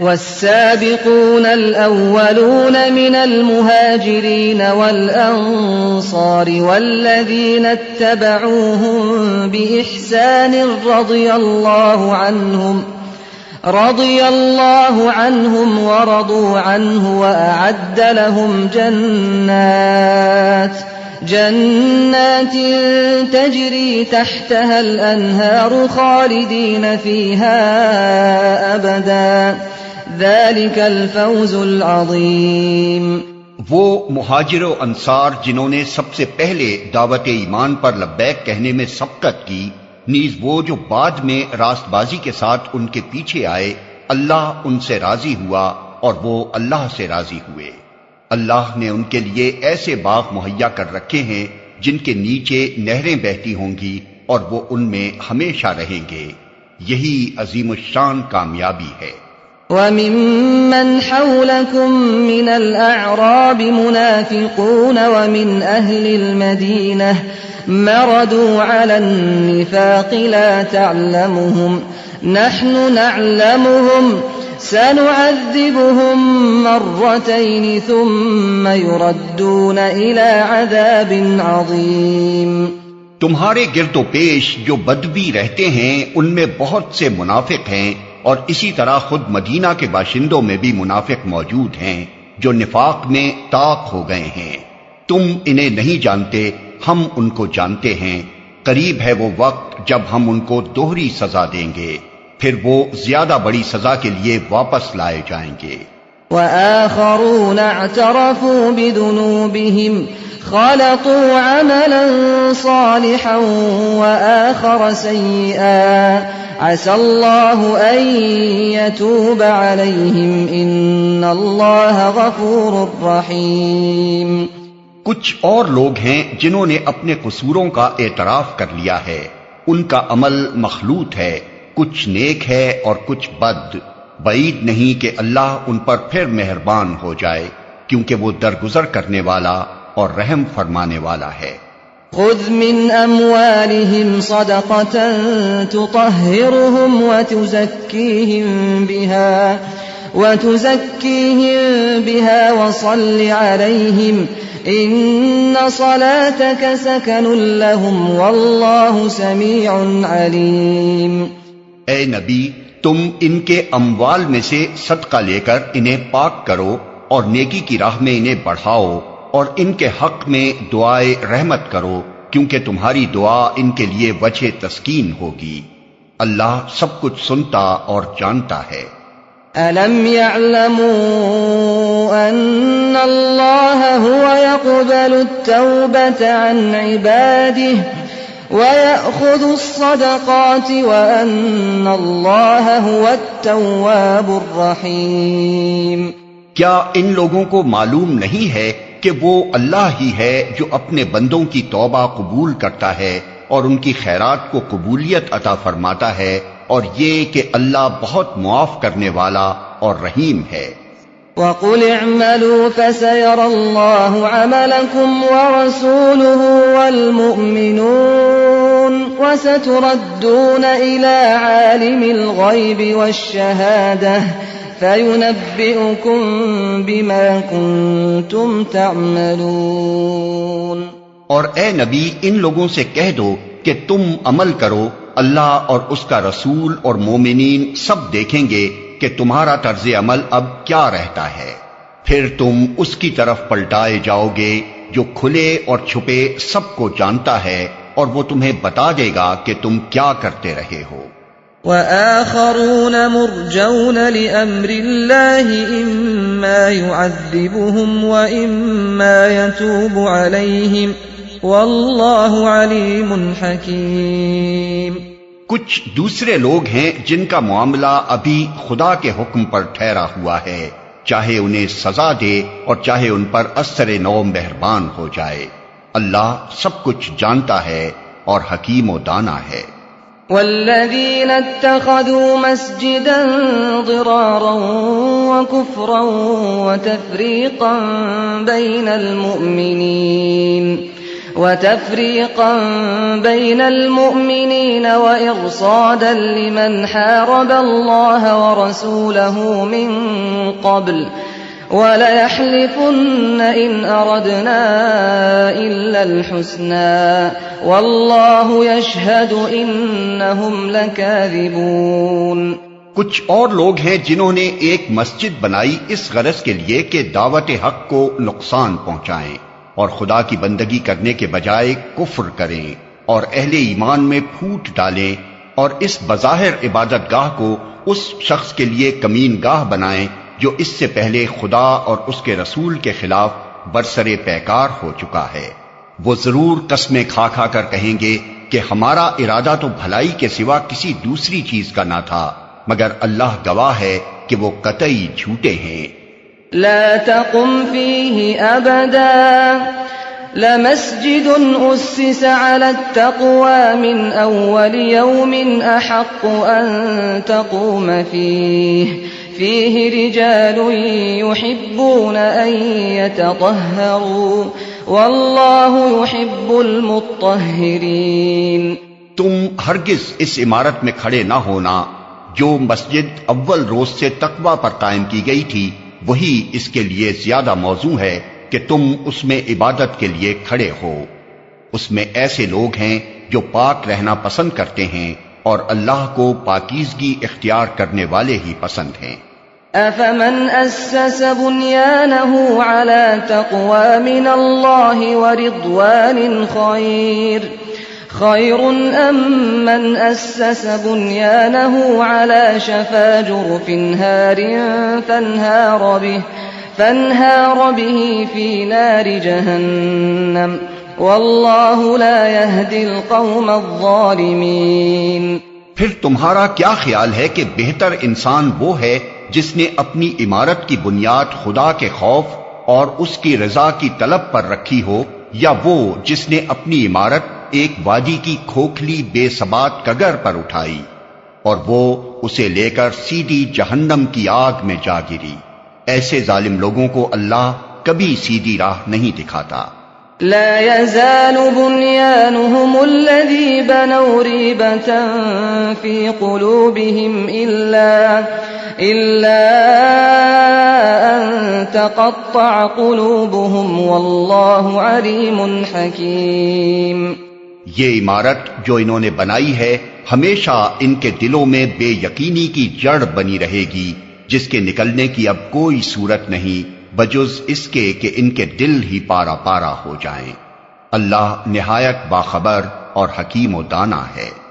والسابقون الأولون من المهاجرين والأنصار والذين اتبعوهم بإحسان رضي الله عنهم ورضوا عنه وأعد لهم جنات تجري تحتها الأنهار خالدين فيها أبدا ذلك الفوز العظیم۔ وہ مہاجر و انصار جنہوں نے سب سے پہلے دعوت ایمان پر لبیک کہنے میں سبقت کی، نیز وہ جو بعد میں راست بازی کے ساتھ ان کے پیچھے آئے، اللہ ان سے راضی ہوا اور وہ اللہ سے راضی ہوئے۔ اللہ نے ان کے لیے ایسے باغ مہیا کر رکھے ہیں جن کے نیچے نہریں بہتی ہوں گی اور وہ ان میں ہمیشہ رہیں گے، یہی عظیم الشان کامیابی ہے۔ وَمِمَّنْ حَوْلَكُمْ مِنَ الْأَعْرَابِ مُنَافِقُونَ وَمِنْ أَهْلِ الْمَدِينَةِ مَرَدُوا عَلَى النِّفَاقِ لَا تَعْلَمُهُمْ نَحْنُ نَعْلَمُهُمْ سَنُعَذِّبُهُمْ مَرَّتَيْنِ ثُمَّ يُرَدُّونَ إِلَى عَذَابٍ عَظِيمٍ۔ تمہارے گرد و پیش جو بدبی رہتے ہیں ان میں بہت سے منافق ہیں، اور اسی طرح خود مدینہ کے باشندوں میں بھی منافق موجود ہیں جو نفاق میں طاق ہو گئے ہیں۔ تم انہیں نہیں جانتے، ہم ان کو جانتے ہیں۔ قریب ہے وہ وقت جب ہم ان کو دوہری سزا دیں گے، پھر وہ زیادہ بڑی سزا کے لیے واپس لائے جائیں گے۔ وَآخَرُونَ اعْتَرَفُوا بِذُنُوبِهِمْ خَلَطُوا عَمَلًا صَالِحًا وَآخَرَ سَيِّئًا عَسَى اللَّهُ أَن يَتُوبَ عَلَيْهِمْ إِنَّ اللَّهَ غَفُورٌ رَّحِيمٌ۔ کچھ اور لوگ ہیں جنہوں نے اپنے قصوروں کا اعتراف کر لیا ہے، ان کا عمل مخلوط ہے، کچھ نیک ہے اور کچھ بد۔ بعید نہیں کہ اللہ ان پر پھر مہربان ہو جائے، کیونکہ وہ درگزر کرنے والا اور رحم فرمانے والا ہے۔ خذ من اموالهم صدقة تطهرهم وتزكيهم بها وصل عليهم ان صلاتك سكن لهم والله سميع عليم۔ اے نبی، تم ان کے اموال میں سے صدقہ لے کر انہیں پاک کرو اور نیکی کی راہ میں انہیں بڑھاؤ، اور ان کے حق میں دعائے رحمت کرو، کیونکہ تمہاری دعا ان کے لیے وجہ تسکین ہوگی۔ اللہ سب کچھ سنتا اور جانتا ہے۔ أَلَمْ يَعْلَمُوا أَنَّ اللَّهَ هُوَ يَقْبَلُ التَّوْبَةَ عَنْ عِبَادِهِ وَيَأْخُذُ الصَّدَقَاتِ وَأَنَّ اللَّهَ هُوَ التَّوَّابُ الرَّحِيمُ۔ کیا ان لوگوں کو معلوم نہیں ہے کہ وہ اللہ ہی ہے جو اپنے بندوں کی توبہ قبول کرتا ہے اور ان کی خیرات کو قبولیت عطا فرماتا ہے، اور یہ کہ اللہ بہت معاف کرنے والا اور رحیم ہے۔ وَقُلِ اعْمَلُوا فَسَيَرَى اللَّهُ عَمَلَكُمْ وَرَسُولُهُ وَالْمُؤْمِنُونَ وَسَتُرَدُّونَ إِلَى عَالِمِ الْغَيْبِ وَالشَّهَادَةِ فَيُنَبِّئُكُم بِمَا كُنتُمْ تَعْمَلُونَ۔ اور اے نبی، ان لوگوں سے کہہ دو کہ تم عمل کرو، اللہ اور اس کا رسول اور مومنین سب دیکھیں گے کہ تمہارا طرز عمل اب کیا رہتا ہے، پھر تم اس کی طرف پلٹائے جاؤ گے جو کھلے اور چھپے سب کو جانتا ہے، اور وہ تمہیں بتا دے گا کہ تم کیا کرتے رہے ہو۔ وآخرون مرجون لأمر الله إما يعذبهم وإما يتوب عليهم والله عليم حكيم۔ کچھ دوسرے لوگ ہیں جن کا معاملہ ابھی خدا کے حکم پر ٹھہرا ہوا ہے، چاہے انہیں سزا دے اور چاہے ان پر اثر نو مہربان ہو جائے۔ اللہ سب کچھ جانتا ہے اور حکیم و دانا ہے۔ والذين اتخذوا مسجدا ضرارا وكفرا وتفريقا بين المؤمنين وتفريقا بين المؤمنين وإرصادا لمن حارب الله ورسوله من قبل وَلَيَحْلِفُنَّ إِنْ أَرَدْنَا إِلَّا الْحُسْنَى وَاللَّهُ يَشْهَدُ إِنَّهُمْ لَكَاذِبُونَ۔ کچھ اور لوگ ہیں جنہوں نے ایک مسجد بنائی اس غرض کے لیے کہ دعوت حق کو نقصان پہنچائیں اور خدا کی بندگی کرنے کے بجائے کفر کریں اور اہل ایمان میں پھوٹ ڈالیں اور اس بظاہر عبادت گاہ کو اس شخص کے لیے کمین گاہ بنائیں جو اس سے پہلے خدا اور اس کے رسول کے خلاف برسرے پیکار ہو چکا ہے۔ وہ ضرور قسمیں کھا کھا کر کہیں گے کہ ہمارا ارادہ تو بھلائی کے سوا کسی دوسری چیز کا نہ تھا، مگر اللہ گواہ ہے کہ وہ قطعی جھوٹے ہیں۔ لا تقم فيه أبدا لمسجد أسس على التقوى من أول يوم أحق أن تقوم فيه رجال يحبون أن يتطهروا والله يحب المطهرين۔ تم ہرگز اس عمارت میں کھڑے نہ ہونا جو مسجد اول روز سے تقوی پر قائم کی گئی تھی، وہی اس کے لیے زیادہ موزوں ہے کہ تم اس میں عبادت کے لیے کھڑے ہو۔ اس میں ایسے لوگ ہیں جو پاک رہنا پسند کرتے ہیں اور اللہ کو پاکیزگی اختیار کرنے والے ہی پسند ہیں۔ أَفَمَنْ أَسَّسَ بُنْيَانَهُ عَلَى تَقْوَى مِنَ اللَّهِ وَرِضْوَانٍ خَيْرٌ أَمْ مَنْ أَسَّسَ بُنْيَانَهُ عَلَى شَفَا جُرُفٍ هَارٍ فانهار به في نار جهنم والله لا يهدي القوم الظالمين۔ پھر تمہارا کیا خیال ہے کہ بہتر انسان وہ ہے جس نے اپنی عمارت کی بنیاد خدا کے خوف اور اس کی رضا کی طلب پر رکھی ہو، یا وہ جس نے اپنی عمارت ایک وادی کی کھوکھلی بے ثبات کگر پر اٹھائی اور وہ اسے لے کر سیدھی جہنم کی آگ میں جا گری۔ ایسے ظالم لوگوں کو اللہ کبھی سیدھی راہ نہیں دکھاتا۔ لا يزال بنيانهم الذي بنوا ريبة في قلوبهم إلا أن تقطع قلوبهم والله عليم حكيم۔ یہ عمارت جو انہوں نے بنائی ہے ہمیشہ ان کے دلوں میں بے یقینی کی جڑ بنی رہے گی، جس کے نکلنے کی اب کوئی صورت نہیں بجز اس کے کہ ان کے دل ہی پارا پارا ہو جائیں۔ اللہ نہایت باخبر اور حکیم و دانا ہے۔